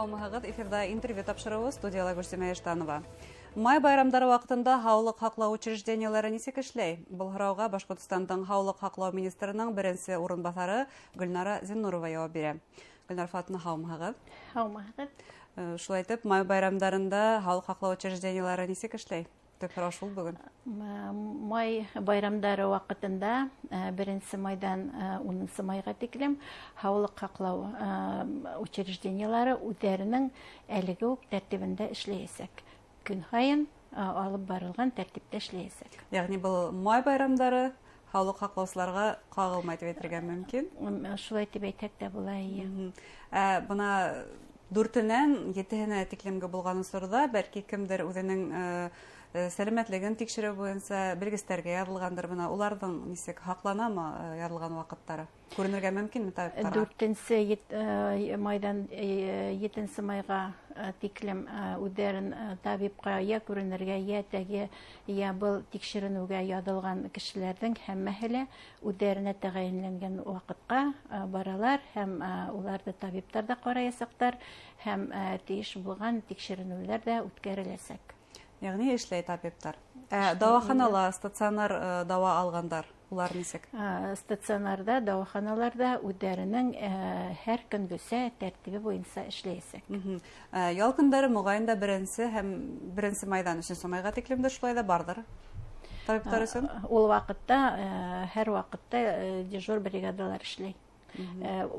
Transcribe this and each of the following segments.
Һаумыһығыҙ, эфирда интервью тапшырыуы студияла Гөлсемә Эштанова. Май байрамдары вакытында һаулык һаклау учреждениелары нисек эшләй? Был һорауга Башкортостандың һаулык һаклау министрының беренче урынбасары Гөлнара Зиннурова яуап бирә. Гөлнара Фатына, һаумыһығыҙ. Һаумыһығыҙ. Шулай итеп, май байрамдарында һаулык һаклау учреждениелары нисек эшләй? Төп һорау шул бүген. Май байрамдары вакытында 1 майдан 10 майга тиклем һаулык һаклау учреждениелары үҙҙәренең әлеге үк тәртибендә эшләйәсәк. Көн һайын алып барылган тәртиптә эшләйәсәк. Ягъни был май байрамдары һаулык һаклаусыларга кагылмай дип әйтергә мөмкин. Шулай дип әйтәк тә була. Бына 4-нән 7-һенә тиклемге булган осорда бәлки кемдер үзенең сәламәтлеген тикшерү буенча белгечләргә язылгандыр, бына уларның нисек һакланамы язылган вакыттары? Күренергә мөмкинме табиптарга? 4 майдан 7 майга тиклем үҙҙәрен табипка я күренергә, я тәге, я был тикшеренүгә язылган кешеләрҙең һәммәһе лә үҙҙәренә тәғәйенләнгән вакытка баралар һәм уларҙы табиптар да ҡараясаҡтар һәм тейеш булган тикшеренеүләр дә үткәреләсәк. Ягъни эшләй табиптар. Дауаханала стационар дава алгандар, улар нисек? Стационарда, дауаханаларда үҙҙәренең һәр көнгөсә тәртибе буйынса эшләйәсәк. Ял көндәре мөгаен да 1 майдан 3 майга тиклем дә шулай да бардыр. Табиптар өсөн? Ул вакытта, һәр вакытта дежур бригадалар эшләй.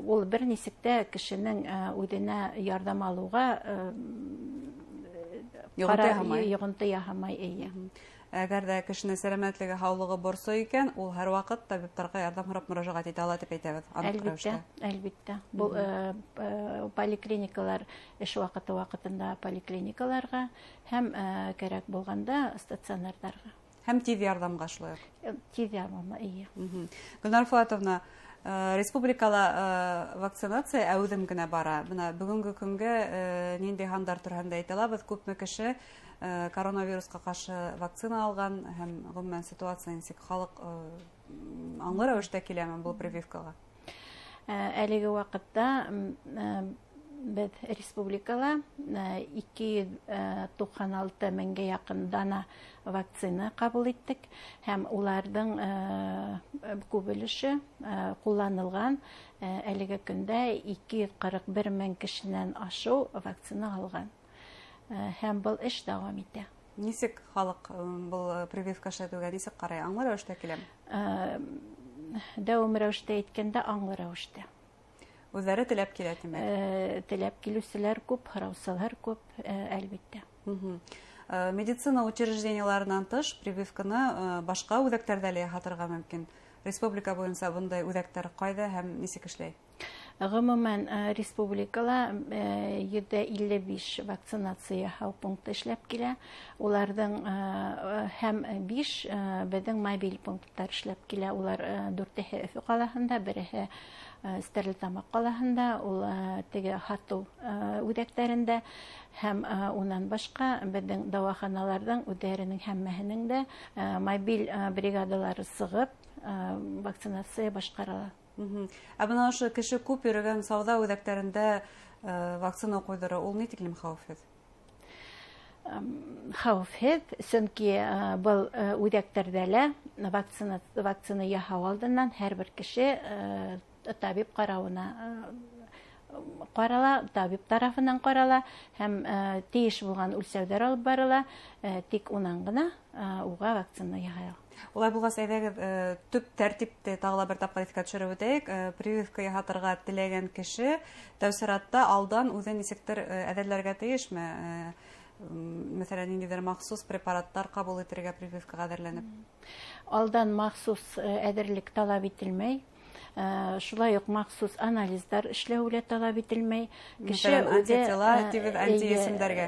Ул бер нисектә кешенең үҙенә ярдәм алуга йоғонто яһамай. Әгәр дә кешенең сәламәтлеге, һаулыгы борсой икән, ул һәр вакыт табиптарга ярдәм һорап мөрәҗәғәт итә ала дип әйтәбез. Әлбиттә. Бул поликлиникалар эш вакытында поликлиникаларга һәм кәрәк булганда стационарларга. Һәм тиҙ ярдәмгә шулай. Тиҙ ярдәмгә, Гөлнара Фатовна, республикала вакцинация әүҙем генә бара. Бына бүгенге көнгә ниндәй һандар тураһында әйтә алабыҙ? Күпме кеше коронавирусҡа ҡаршы вакцина алған һәм ғөмүмән ситуация нисек? Халыҡ аңлы рәүештә киләме был прививкаға? Әлеге ваҡытта беҙ республикала 296 меңгә яҡын дана вакцина ҡабул иттек һәм уларҙың күп өлөшө ҡулланылған. Әлеге көндә 241 мең кешенән ашыу вакцина алған. Һәм был эш дауам итә. Нисек халыҡ был прививка эшләтеүгә нисек ҡарай? Аңлы рәүештә киләме? Дәүам рәүештә әйткәндә, аңлы рәүештә. Үҙҙәре теләп килә, тимәк. Теләп килеүселәр күп, һораусылар күп, әлбиттә. Медицина учреждениеларынан тыш прививканы башҡа үҙәктәрҙә лә яһатырға мөмкин. Республика буйынса бындай үҙәктәр ҡайҙа һәм нисек эшләй? Ғөмүмән республикала 155 вакцинация яһау пункты эшләп килә. Уларҙың һәм 5 беҙҙең мобиль пункттар эшләп килә. Улар 4-һе Өфө ҡалаһында, 1-һе Стәрлетамаҡ ҡалаһында, ул теге һатыу үҙәктәрендә һәм унан башҡа беҙҙең дауаханаларҙың үҙҙәренең һәммәһенең дә мобиль бригадалары сығып вакцинация башҡарыла. Бына ошо кеше күп йөрөгән сауҙа үҙәктәрендә вакцина ҡуйҙырыу, ул ни тиклем хәүефһеҙ? Хәүефһеҙ, сөнки был үҙәктәрҙә лә вакцина яһау алдынан һәр бер кеше табип ҡарауына ҡарала, табип тарафынан ҡарала һәм тейеш булған үлсәүҙәр алып барыла, тик унан ғына уға вакцина яһала. Улай булғас, әйҙәгеҙ төп тәртипте тағы бер тапҡыр иҫкә төшөрөп үтәйек. Прививка яһатырға теләгән кеше тәүсиратта алдан үҙен нисектер әҙерләргә тейешме? Мәсәлән, ниндәйҙер махсус препараттар ҡабул итергә прививкаға әҙерләнеп? Алдан махсус әҙерлек талап ителмәй. Шулай уҡ махсус анализдар эшләү лә талап ителмәй. Мәсәлән, антитела, антиесемдәргә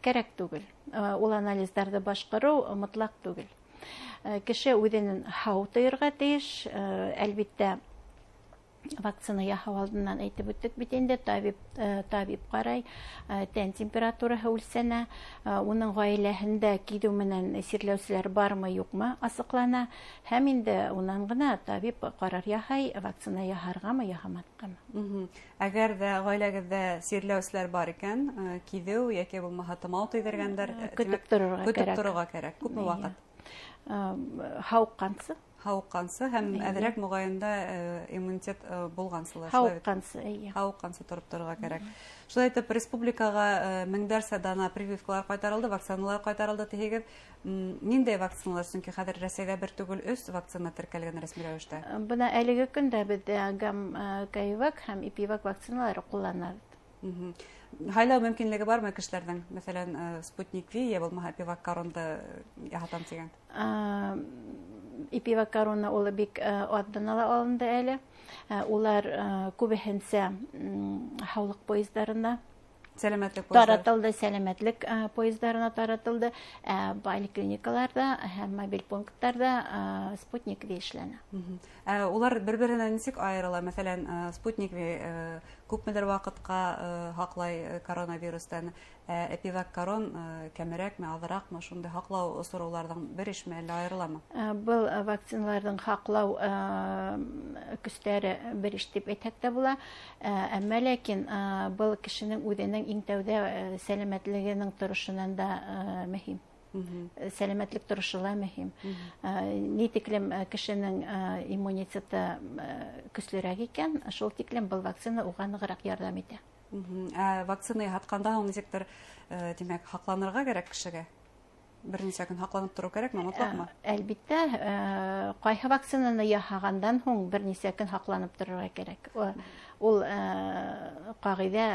кәрәк түгел. Ул анализдарды башҡарыу мотлаҡ түгел. Кеше үҙенең һау тойорға тейеш, әлбиттә вакцина яһау алдыннан әйтеп үттек бит инде, табиб карай, тән температураһы үлсәнә, уның гаиләһендә кидү менән сирләүселәр бармы, юкмы асыклана, һәм инде унан гына табиб карар яһай, вакцина яһаргамы, яһамаскамы. Әгәр дә гаиләгездә сирләүселәр бар икән, кидү яки булмаһа тымау тойдыргәндер, көтеп торырга кирәк. Күпме вакыт? Һауыккансы. Һауыккансы һәм әҙерәк мөгаенда иммунитет булгансылар. Һауыккансы торып торырга кирәк. Шулай итеп, республикага меңдәрсә дана прививкалар кайтарылды, вакциналар кайтарылды тиһегеҙ. Ниндәй вакциналар? Сөнки хәҙер Рәсәйҙә бер түгел 3 вакцина теркәлгән рәсми рәвештә. Бына әлеге көндә беҙ КАИВАК һәм ИПИВАК вакциналары ҡулланабыҙ. Һайлау мөмкинлеге бармы кешеләрҙең? Мәсәлән, Спутник Ви, я булмаһа ИПИВАК коронды яһатам тигән. ИПИВАК корона ул бик аҙ алынды әле. Улар күбеһенсә һаулыҡ поездарына таратылды, сәләмәтлек поездарына таратылды. Поликлиникаларда һәм мобиль пункттарда Спутник Ви эшләнә. Улар бер-беренән нисек айырыла? Мәсәлән, Спутник Ви күпмедер вакытка һаҡлай коронавирустан, ИПИВАК корон кәмерәкме, аҙыраҡмы, шундай һаҡлау осороуларҙың бер ишме, әллә айырыламы? Был вакциналарҙың һаҡлау көстәре бер иш дип әйтһәк тә була. Әммә ләкин был кешенең үҙенең иң тәүҙә сәләмәтлегенең торошонан да мөһим. Сәләмәтлек торошо ла мөһим. Ни тиклем кешенең иммунитеты көслөрәк икән, шул тиклем был вакцина уға нығыраҡ ярҙам итә. Вакцина яһатҡанда һуң нисектер, тимәк, һаҡланырға кәрәк кешегә? Бер нисә көн һаҡланып тороу кәрәкме, мотлаҡмы? Әлбиттә, ҡайһы вакцинаны яһағандан һуң бер нисә көн һаҡланып торорға кәрәк. Ул ҡағиҙә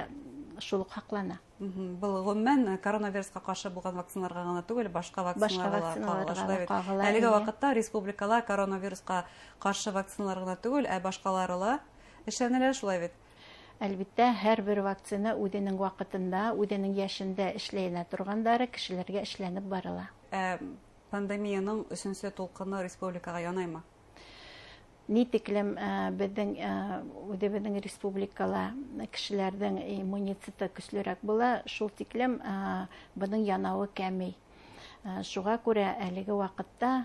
шул уҡ һаҡлана. Был ғөмүмән коронавирусҡа ҡаршы булған вакциналарға ғына түгел, башҡа вакциналарға ҡағыла. Әлеге ваҡытта республикала коронавирусҡа ҡаршы вакциналар ғына түгел, ә башҡалары ла эшләнелә, шулай бит? Әлбиттә, һәр бер вакцина үҙенең ваҡытында, үҙенең йәшендә эшләнә торғандары кешеләргә эшләнеп барыла. Пандемияның 3-нче тулҡыны республикаға янаймы? Ни тиклем үҙебеҙҙең республикала кешеләрҙең иммунитеты көслөрәк була, шул тиклем бының янауы кәмей. Шуға күрә әлеге ваҡытта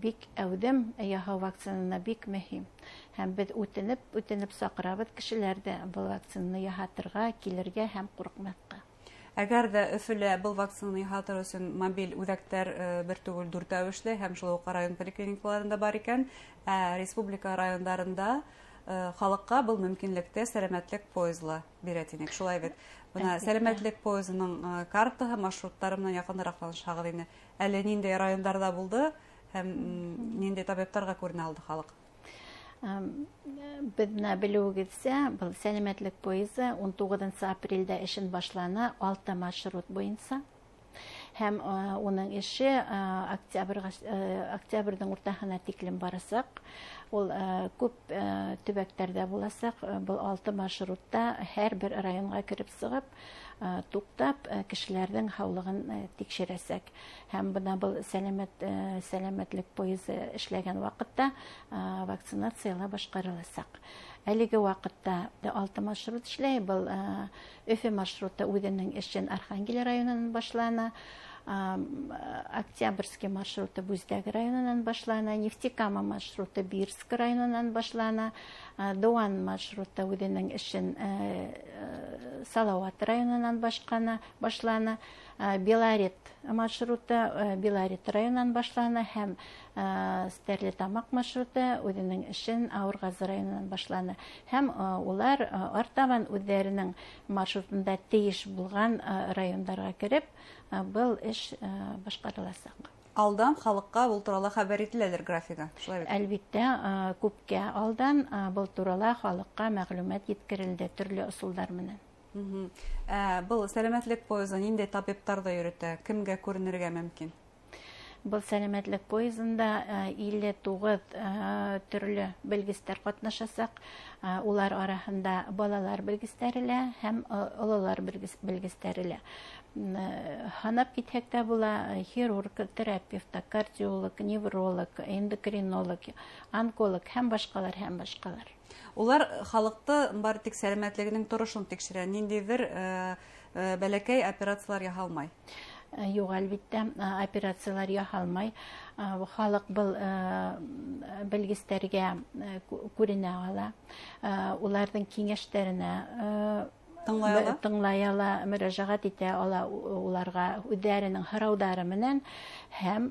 бик әүҙем яһау вакцинаны бик мөһим. Һәм беҙ үтенеп саҡырабыҙ кешеләрҙе был вакцинаны яһатырға, килергә һәм ҡурҡмаҫҡа. Әгәр дә Өфөлә был вакцинаны яһатыр өсөн мобиль үҙәктәр бер түгел 4 эшләй һәм шул уҡ район поликлиникаларында бар икән, республика райондарында халыҡҡа был мөмкинлекте сәләмәтлек поезлы бирә тинек. Шулай бит. Бына сәләмәтлек поезының картаһы, маршруттары менән яҡыныраҡ танышһағыҙ ине. Әле ниндәй райондарда булды һәм ниндәй табиптарға күренә алды халыҡ? Беҙ белеүегеҙсә, был сәләмәтлек поезы 19 апрелдә эшен башланы 6 маршрут буйынса. Һәм уның эше октябрҙың уртаһына тиклем барасаҡ. Ул күп төбәктәрҙә буласаҡ. Был 6 маршрутта һәр бер районға кереп сығып, туҡтап, кешеләрҙең һаулығын тикшерәсәк. Һәм бына был сәләмәтлек поезы эшләгән ваҡытта вакцинацияла башҡарыласаҡ. Әлеге ваҡытта 6 маршрут эшләй. Был Өфө маршруты үҙенең эшен Архангель районынан башланы. Октябрьский маршруты Бүздәк районынан башлана, Нефтекама маршруты Бирск районынан башлана, Дыуан маршруты үҙенең эшен Салауат районынан башлана, Белорет маршруты Белорет районынан башлана һәм Стәрлетамаҡ маршруты үҙенең эшен Ауырғазы районынан башланы. Һәм улар артабан үҙҙәренең маршрутында тейеш булған райондарға кереп, был эш башҡарыласаҡ. Алдан халыҡҡа был турала хәбәр ителәлер графига. Әлбиттә, күпкә алдан был турала халыҡҡа мәғлүмәт еткерелде төрлө осолдар менән. Был сәләмәтлек поезы ниндәй табиптарҙы йөрөтә? Кемгә күренергә мөмкин? Был сәләмәтлек поезында 59 төрлө белгестәр ҡатнашасаҡ. Улар араһында балалар белгестәре лә һәм ололар белгестәре лә. Һанап китһәк тә була, хирург, терапевт, кардиолог, невролог, эндокринолог, онколог һәм башкалар, һәм башкалар. Улар халыкты бар тик сәламәтлегенең торышын тикшерә, ниндидер бәләкәй операциялар яһалмай. Юк, әлбиттә, операциялар яһалмай. Халык был белгечләргә күренә ала. Уларның киңәшләренә тыңлай ала, мөрәҗәгать итә ала уларга үҙләренең һораулары менән, һәм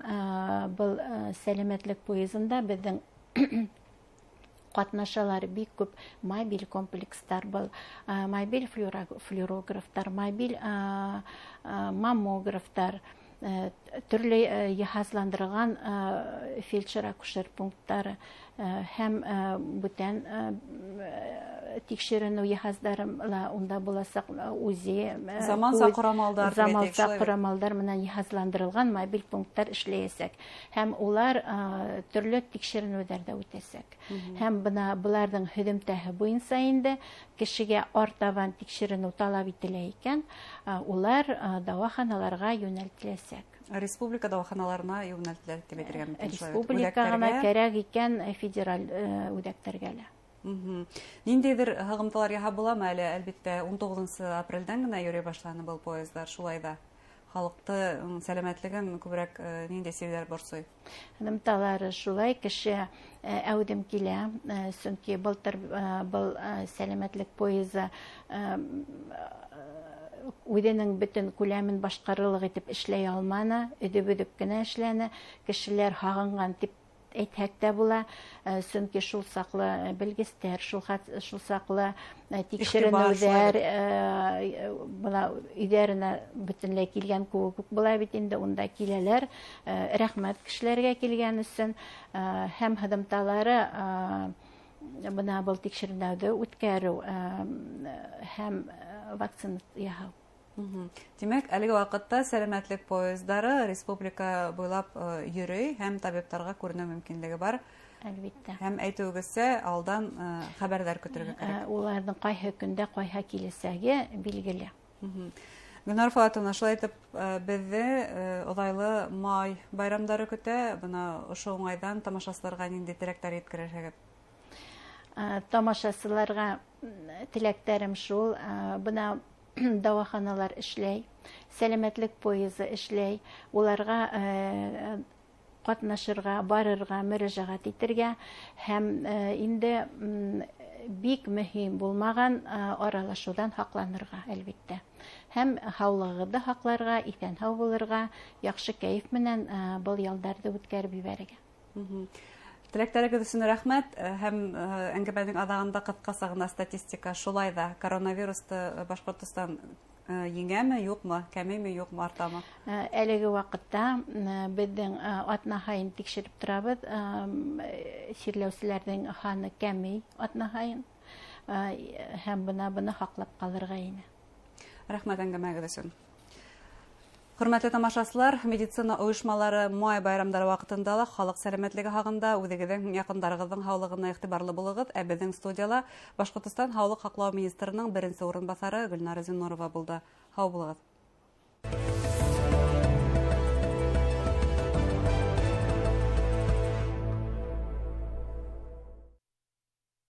был сәламәтлек поездында безнең катнашалар бик күп мобиль комплекстар, был мобиль флюорографтар, мобиль маммографтар, төрле яһазландырылган фельдшер-акушер пункттары һәм бүтән тикшеренү яһазлары унда буласак УЗИ, заманса корамалдар менән яһазландырылган мобиль пункттар эшләячәк. Һәм улар төрле тикшеренүләрдә үтәсәк. Һәм буларның һөҗүмтәһе буенча инде кешегә артабан тикшеренү талап ителә икән, улар дәваханаларга юнәлтеләчәк. Республика дәваханаларына юнәлтелә дип әйтергә мөмкин. Республикага кирәк икән федераль үҙәктәргә лә. Ниндидер һығымталар яһап буламы әле? Әлбиттә 19 апрельдән генә йөри башланы был поездар, шулай да халыкты сәламәтлеген күбрәк нинди сәбәпләр борсый? Һығымталары шулай, кеше әүдем килә, сөнки былтыр был сәламәтлек поезы үҙенең бөтен күләмен башҡарырлыҡ итеп эшләй алманы, өҙөп кенә эшләне, кешеләр һағынған дип әйтһәк тә була, сөнки шул саҡлы белгестәр, шул саҡлы тикшеренеүҙәр өйҙәренә бөтөнләй килгән күп була бит инде, унда киләләр. Рәхмәт кешеләргә килгән өсөн, һәм һыҙымталары бына был тикшеренеүҙе үткәреү һәм вакцина яһау. Димәк, әлеге вакытта сәламәтлек поездары республика буйлап йөрөй һәм табиптарға күренеү мөмкинлеге бар. Әлбиттә. Һәм әйтеүегеҙсә, алдан хәбәрҙәр көтөргә кәрәк. Уларның ҡайһы көндә, ҡайһы киләсәге билгеле. Гөлнар Фатовна, шулай итеп, беҙҙе оҙайлы май байрамдары көтә. Бына ошо уңайҙан тамашасыларға ниндәй теләктәр еткерерһегеҙ? Тамашасыларға теләктәрем шул, бына дәваханалар эшләй, сәламәтлек поезы эшләй, уларға катнашырга, барырга, мөрәҗәгать итергә һәм инде бик мөһим булмаган аралашудан һаҡланырға, әлбиттә. Һәм һаулығыҙҙы һаҡларға, иҫән һау булырға, яҡшы кәйеф менән был ялдарҙы үткәреп ебәрергә. Теләктәрегеҙ өсөн рәхмәт. Һәм әңгәмәнең аҙағында ҡыҫҡаса гына статистика, шулай да коронавирусты Башҡортостан еңәме, юҡмы, кәмейме, юҡмы, артамы? Әлеге ваҡытта беҙҙең атна һайын тикшереп торабыҙ, сирләүселәрҙең һаны кәмей атна һайын, һәм быны һаҡлап ҡалырға ине. Рәхмәт әңгәмәгеҙ өсөн. Хөрмәтле тамашасылар, медицина ойошмалары май байрамдары ваҡытында ла халыҡ сәләмәтлеге һағында үҙегеҙҙең яҡындарығыҙҙың һаулығына иғтибарлы булығыҙ. Беҙҙең студияла Башҡортостан һаулыҡ һаҡлау министрының беренсе урынбаҫары Гөлнара Зиннурова булды. Һау булығыҙ.